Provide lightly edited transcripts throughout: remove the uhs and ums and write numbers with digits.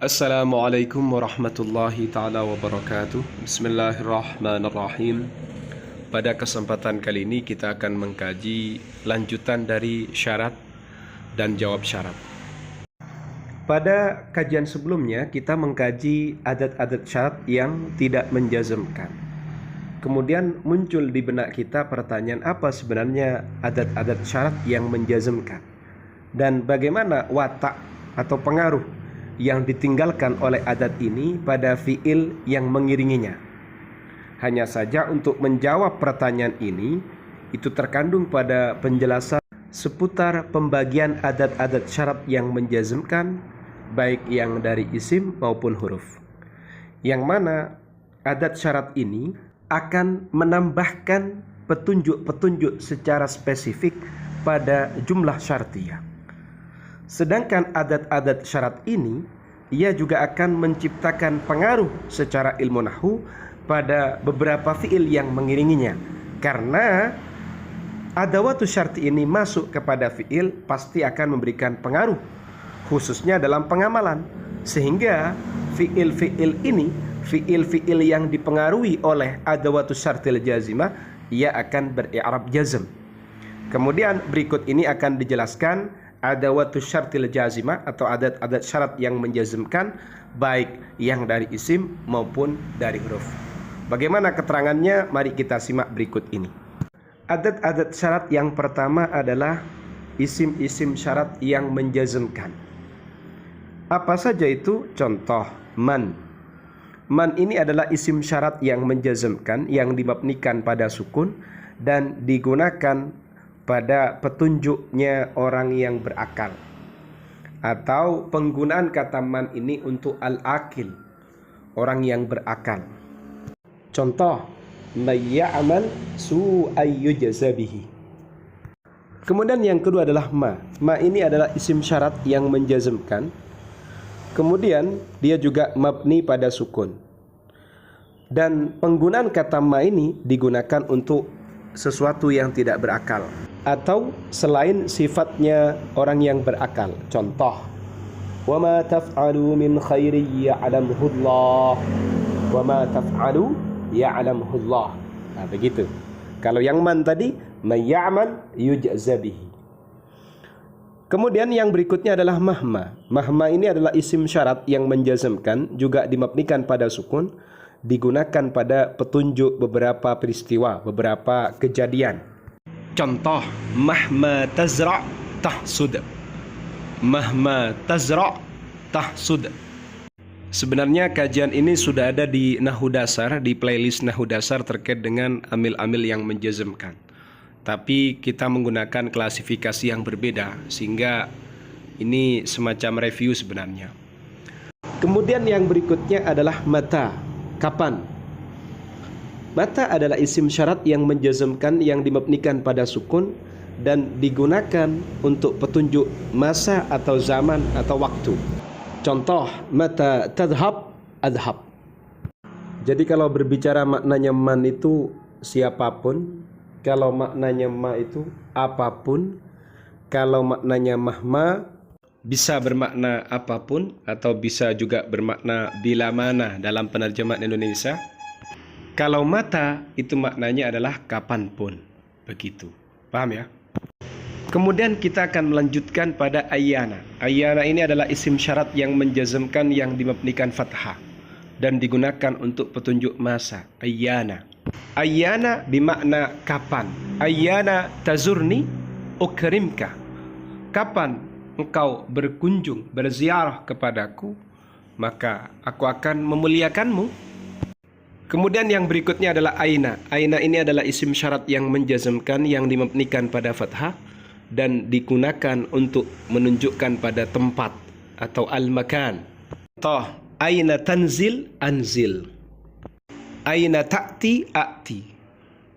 Assalamualaikum warahmatullahi ta'ala wabarakatuh. Bismillahirrahmanirrahim. Pada kesempatan kali ini kita akan mengkaji lanjutan dari syarat dan jawab syarat. Pada kajian sebelumnya kita mengkaji adat-adat syarat yang tidak menjazmkan. Kemudian muncul di benak kita pertanyaan, apa sebenarnya adat-adat syarat yang menjazmkan? Dan bagaimana watak atau pengaruh yang ditinggalkan oleh adat ini pada fiil yang mengiringinya. Hanya saja untuk menjawab pertanyaan ini, itu terkandung pada penjelasan seputar pembagian adat-adat syarat yang menjazmkan, baik yang dari isim maupun huruf. Yang mana adat syarat ini akan menambahkan petunjuk-petunjuk secara spesifik pada jumlah syartiyah. Sedangkan adat-adat syarat ini, ia juga akan menciptakan pengaruh secara ilmu nahwu pada beberapa fiil yang mengiringinya. Karena adawatu syarti ini masuk kepada fiil, pasti akan memberikan pengaruh, khususnya dalam pengamalan. Sehingga fiil-fiil ini, fiil-fiil yang dipengaruhi oleh adawatu syartil jazimah, ia akan beri'rab jazm. Kemudian berikut ini akan dijelaskan adawatu syartil jazimah atau adat-adat syarat yang menjazmkan, baik yang dari isim maupun dari huruf. Bagaimana keterangannya? Mari kita simak berikut ini. Adat-adat syarat yang pertama adalah isim-isim syarat yang menjazmkan. Apa saja itu? Contoh, man. Man ini adalah isim syarat yang menjazmkan, yang dimabnikan pada sukun dan digunakan pada petunjuknya orang yang berakal, atau penggunaan kata man ini untuk al-akil, orang yang berakal. Contoh, mayya'mal su'ay yujza bihi. Kemudian yang kedua adalah ma. Ma ini adalah isim syarat yang menjazmkan. Kemudian dia juga mabni pada sukun. Dan penggunaan kata ma ini digunakan untuk sesuatu yang tidak berakal atau selain sifatnya orang yang berakal. Contoh, wa ma taf'alu min khairi ya'lamuhu Allah, wa ma taf'alu ya'lamuhu Allah. Nah, begitu. Kalau yang man tadi, may ya'mal yujza bihi. Kemudian yang berikutnya adalah mahma. Mahma ini adalah isim syarat yang menjazmkan, juga dimabnikan pada sukun, digunakan pada petunjuk beberapa peristiwa, beberapa kejadian. Contoh, mahma tazra' tahsud. Mahma tazra' tahsud. Sebenarnya kajian ini sudah ada di Nahwu Dasar, di playlist Nahwu Dasar terkait dengan amil-amil yang menjazmkan. Tapi kita menggunakan klasifikasi yang berbeda, sehingga ini semacam review sebenarnya. Kemudian yang berikutnya adalah mata. Kapan? Mata adalah isim syarat yang menjazmkan, yang dimabnikan pada sukun dan digunakan untuk petunjuk masa atau zaman atau waktu. Contoh, mata tadhab adhab. Jadi kalau berbicara maknanya man itu siapapun, kalau maknanya ma itu apapun, kalau maknanya mahma bisa bermakna apapun atau bisa juga bermakna bila mana dalam penerjemahan Indonesia. Kalau mata itu maknanya adalah kapanpun. Begitu. Paham ya? Kemudian kita akan melanjutkan pada ayyana. Ayyana ini adalah isim syarat yang menjazmkan, yang dimabnikan fathah dan digunakan untuk petunjuk masa. Ayyana. Ayyana bermakna kapan. Ayyana tazurni ukrimka. Kapan engkau berkunjung, berziarah kepadaku, maka aku akan memuliakanmu. Kemudian yang berikutnya adalah aina. Aina ini adalah isim syarat yang menjazmkan, yang dimabnikan pada fathah dan digunakan untuk menunjukkan pada tempat atau al-makan. Contoh, aina tanzil anzil. Aina ta'ti a'ti.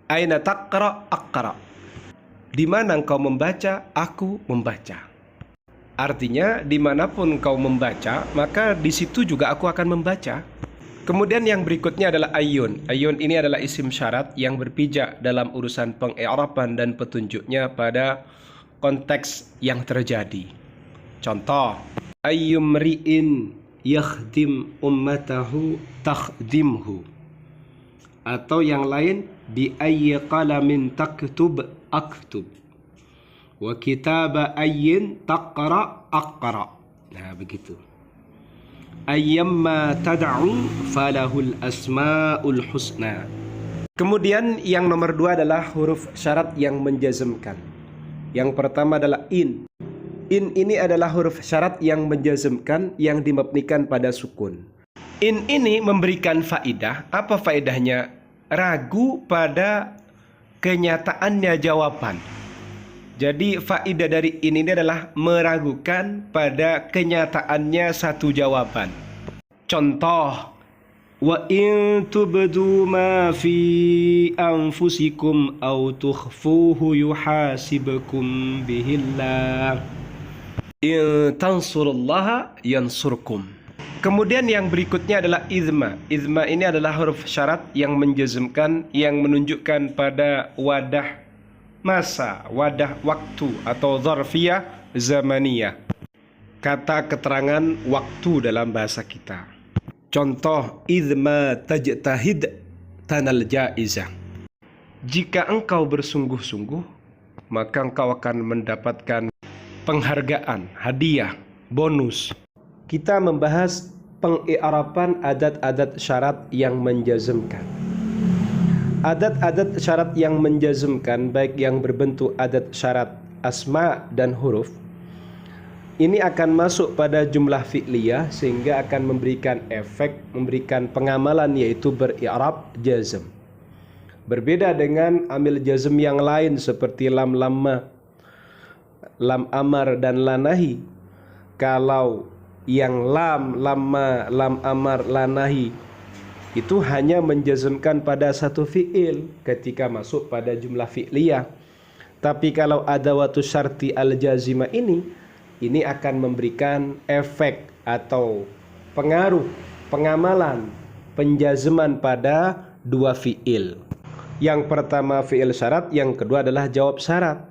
Aina taqra aqra. Di mana engkau membaca, aku membaca. Artinya dimanapun engkau membaca, maka di situ juga aku akan membaca. Kemudian yang berikutnya adalah ayun. Ayun ini adalah isim syarat yang berpijak dalam urusan peng'iraban dan petunjuknya pada konteks yang terjadi. Contoh, ayyumri'in yakhdim ummatahu takhdimhu. Atau yang lain, bi ayyi qalamin taktub aktub, wa kitaba ayyin taqra aqra. Nah, begitu. Ayyamma tad'u falahul asmaul husna. Kemudian yang nomor 2 adalah huruf syarat yang menjazmkan. Yang pertama adalah in. In ini adalah huruf syarat yang menjazmkan yang dimabnikan pada sukun. In ini memberikan faedah. Apa faedahnya? Ragu pada kenyataannya jawaban. Jadi faedah dari in ini adalah meragukan pada kenyataannya satu jawaban. Contoh, wa in tubdu ma fi anfusikum aw tukhfuhu yuhasibkum bihillah in tansurullaha yansurkum. Kemudian yang berikutnya adalah izma. Izma ini adalah huruf syarat yang menjazmkan, yang menunjukkan pada wadah masa, wadah waktu atau dzarfiyah zamaniyah. Kata keterangan waktu dalam bahasa kita. Contoh, izma tajtahid tanal jaizah. Jika engkau bersungguh-sungguh, maka engkau akan mendapatkan penghargaan, hadiah, bonus. Kita membahas pengi'raban adat-adat syarat yang menjazmkan. Adat-adat syarat yang menjazmkan, baik yang berbentuk adat syarat asma dan huruf, ini akan masuk pada jumlah fi'liyah sehingga akan memberikan efek, memberikan pengamalan, yaitu beri'rab jazm. Berbeda dengan amil jazm yang lain seperti lam lamma, lam amar dan la nahi. Kalau yang lam, lamma, lam amar, la nahi itu hanya menjazmkan pada satu fi'il ketika masuk pada jumlah fi'liyah. Tapi kalau adawatu syarti al-jazimah ini akan memberikan efek atau pengaruh, pengamalan, penjazman pada dua fi'il. Yang pertama fi'il syarat, yang kedua adalah jawab syarat.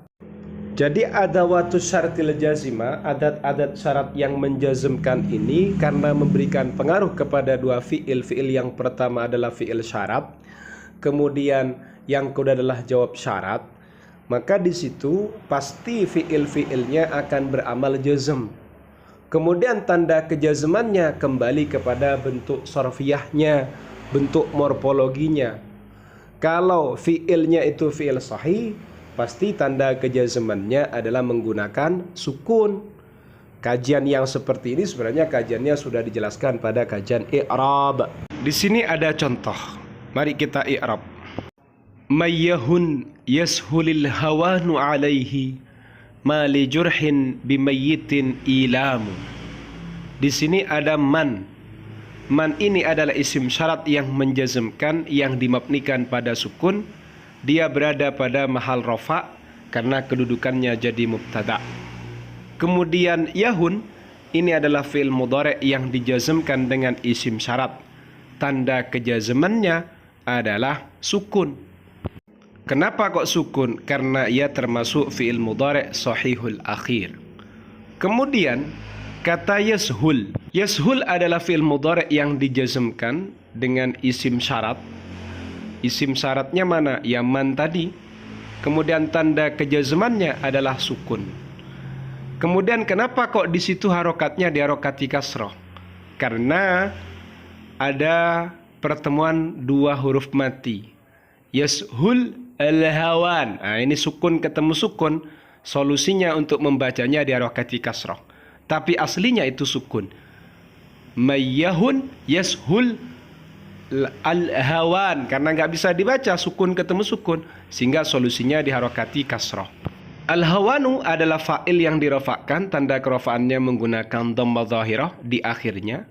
Jadi adawatu syartil jazimah, adat-adat syarat yang menjazmkan ini karena memberikan pengaruh kepada dua fi'il. Fi'il yang pertama adalah fi'il syarat, kemudian yang kedua adalah jawab syarat. Maka di situ pasti fi'il-fi'ilnya akan beramal jazm. Kemudian tanda kejazmannya kembali kepada bentuk sorfiyahnya, bentuk morfologinya. Kalau fi'ilnya itu fi'il sahih, pasti tanda kejazmannya adalah menggunakan sukun. Kajian yang seperti ini sebenarnya kajiannya sudah dijelaskan pada kajian i'rab. Di sini ada contoh. Mari kita i'rab. Mayyahun yashulil hawanu alaihi ma li jurhin bimayyitin ilamu. Di sini ada man. Man ini adalah isim syarat yang menjazmkan, yang dimabnikan pada sukun. Dia berada pada mahal rafa karena kedudukannya jadi mubtada. Kemudian yahun ini adalah fi'il mudhari' yang dijazmkan dengan isim syarat. Tanda kejazmannya adalah sukun. Kenapa kok sukun? Karena ia termasuk fi'il mudhari' sahihul akhir. Kemudian kata yashul. Yashul adalah fi'il mudhari' yang dijazmkan dengan isim syarat. Isim syaratnya mana? Ya man tadi. Kemudian tanda kejazmannya adalah sukun. Kemudian kenapa kok di situ harokatnya diharokati kasroh? Karena ada pertemuan dua huruf mati. Yashul al-hawan. Nah, ini sukun ketemu sukun. Solusinya untuk membacanya diharokati kasroh. Tapi aslinya itu sukun. Mayyahun yashul al-hawan, karena nggak bisa dibaca sukun ketemu sukun, sehingga solusinya diharokati kasroh. Al-hawanu adalah fa'il yang dirofakkan, tanda kerofaannya menggunakan dhamma zahirah di akhirnya.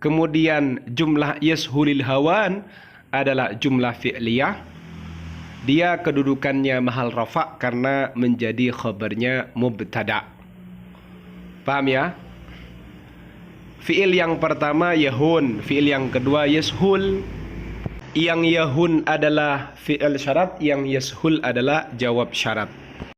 Kemudian jumlah yashulil hawan adalah jumlah fi'liyah. Dia kedudukannya mahal rafa karena menjadi khabarnya mubtada. Paham ya? Fi'il yang pertama yahun, fi'il yang kedua yashul. Yang yahun adalah fi'il syarat, yang yashul adalah jawab syarat.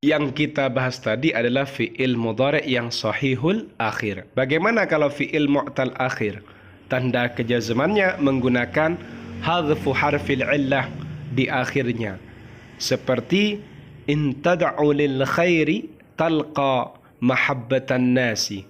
Yang kita bahas tadi adalah fi'il mudhari' yang sahihul akhir. Bagaimana kalau fi'il mu'tal akhir? Tanda kejazamannya menggunakan hadfu harfil illah di akhirnya. Seperti in tad'u lil khairi talqa mahabbatan nasi.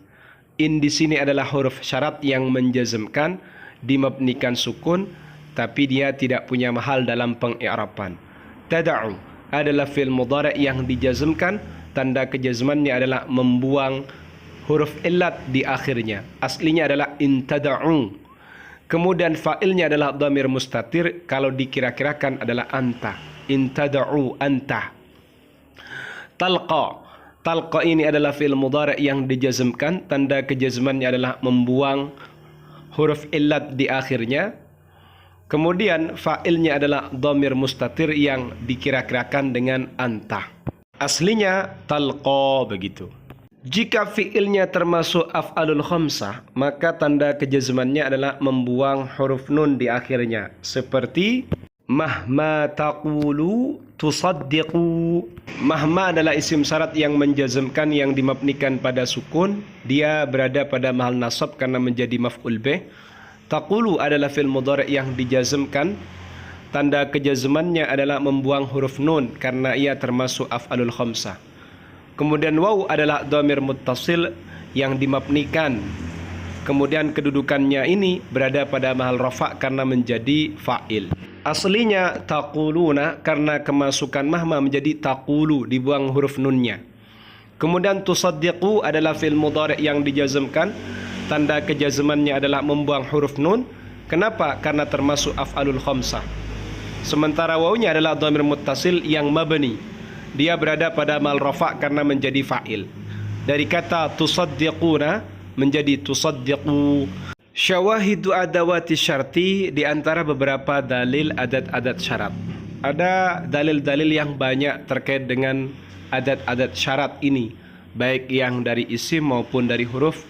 In di sini adalah huruf syarat yang menjazmkan, dimabnikan sukun, tapi dia tidak punya mahal dalam pengi'raban. Tad'u adalah fi'il mudhari' yang dijazmkan, tanda kejazmannya adalah membuang huruf illat di akhirnya. Aslinya adalah intada'u. Kemudian fa'ilnya adalah dhamir mustatir, kalau dikira-kirakan adalah anta. Intada'u anta. Talqa. Talqa ini adalah fi'il mudhari' yang dijazmkan, tanda kejazmannya adalah membuang huruf illat di akhirnya. Kemudian fa'ilnya adalah dhamir mustatir yang dikira-kirakan dengan anta. Aslinya talqa begitu. Jika fi'ilnya termasuk af'alul khamsah, maka tanda kejazmannya adalah membuang huruf nun di akhirnya. Seperti mahma taqulu tusaddiqu. Mahma adalah isim syarat yang menjazmkan, yang dimabnikan pada sukun. Dia berada pada mahal nasab karena menjadi maf'ul bih. Taqulu adalah fi'il mudhari' yang dijazmkan, tanda kejazmannya adalah membuang huruf nun karena ia termasuk af'alul khamsah. Kemudian waw adalah dhamir muttasil yang dimabnikan. Kemudian kedudukannya ini berada pada mahal rafa' karena menjadi fa'il. Aslinya taquluna, karena kemasukan mahma menjadi taqulu, dibuang huruf nunnya. Kemudian tusaddiqu adalah fi'il mudhari' yang dijazmkan, tanda kejazmannya adalah membuang huruf nun. Kenapa? Karena termasuk af'alul khamsah. Sementara wawnya adalah dhamir muttasil yang mabni. Dia berada pada mal rafa' karena menjadi fa'il. Dari kata tusaddiquna menjadi tusaddiqu. Syawahidu adawati syarti, di antara beberapa dalil adat-adat syarat. Ada dalil-dalil yang banyak terkait dengan adat-adat syarat ini, baik yang dari isim maupun dari huruf,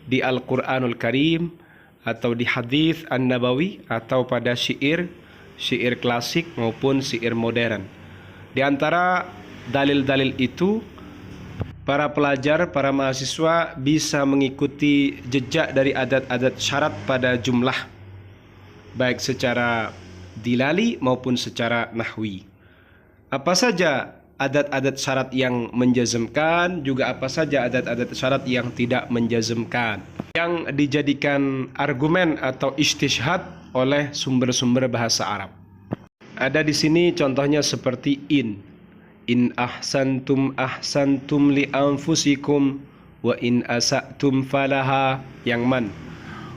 di Al-Quranul Karim atau di hadis An-Nabawi atau pada syair klasik maupun syair modern. Di antara dalil-dalil itu, para pelajar, para mahasiswa bisa mengikuti jejak dari adat-adat syarat pada jumlah, baik secara dilali maupun secara nahwi. Apa saja adat-adat syarat yang menjazmkan, juga apa saja adat-adat syarat yang tidak menjazmkan, yang dijadikan argumen atau istishhad oleh sumber-sumber bahasa Arab. Ada di sini contohnya seperti in ahsantum ahsantum li anfusikum wa in asa'tum falaha, yang man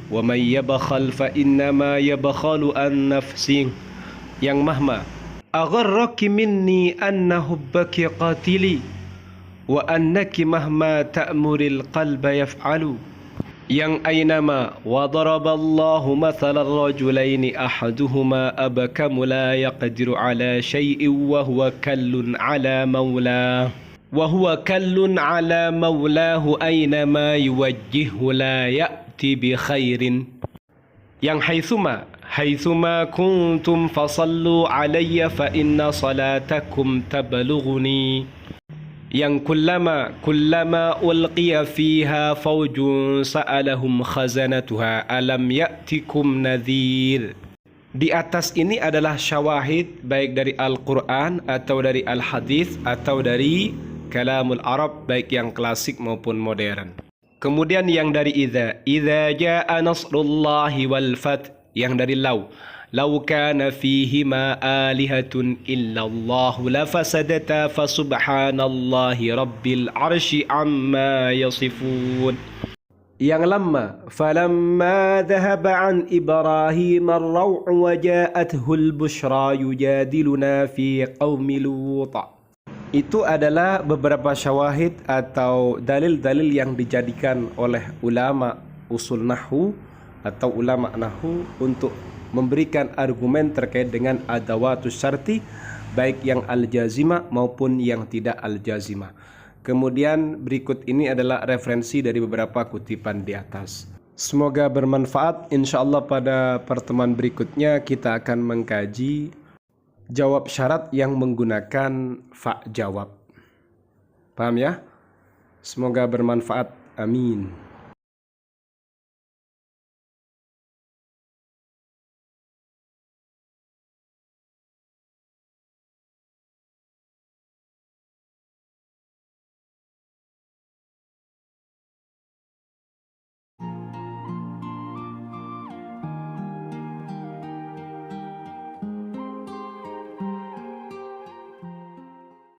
wa may yabkhal fa innama yabkhalu an nafsih, yang mahma agharraki minni anna hubbaki qatili wa annaki mahma ta'muril qalba yaf'alu, yang aynama wa daraballahu mathalan rajulaini ahaduhuma abkamu la yaqdiru ala syai'in wa huwa kallun ala maulahu aynama yuwajjihu la ya'ti bi khairin, yang haitsuma kuntum fasallu alayya fa inna salatakum tablughuni, yang kullama ulqiya fiha fawjun sa'alahum khazanatuha alam ya'tikum nadhir. Di atas ini adalah syawahid baik dari Al-Quran atau dari Al-Hadis atau dari kalamul Arab, baik yang klasik maupun modern. Kemudian yang dari idza jaa nasrullahi wal fath, yang dari law kana fihima alihatun illallahu lafasadata fasubhanallahi rabbil arsy amma yasifun, yang lamma falamma dhahaba an ibrahim ar-raw' wa ja'athu al-bushra yujadiluna fi qaumi lut. Itu adalah beberapa syawahid atau dalil-dalil yang dijadikan oleh ulama usul nahwu atau ulama nahwu untuk memberikan argumen terkait dengan adawatus syarti, baik yang al-jazimah maupun yang tidak al-jazimah. Kemudian berikut ini adalah referensi dari beberapa kutipan di atas. Semoga bermanfaat. Insyaallah pada pertemuan berikutnya kita akan mengkaji jawab syarat yang menggunakan fa jawab. Paham ya? Semoga bermanfaat. Amin.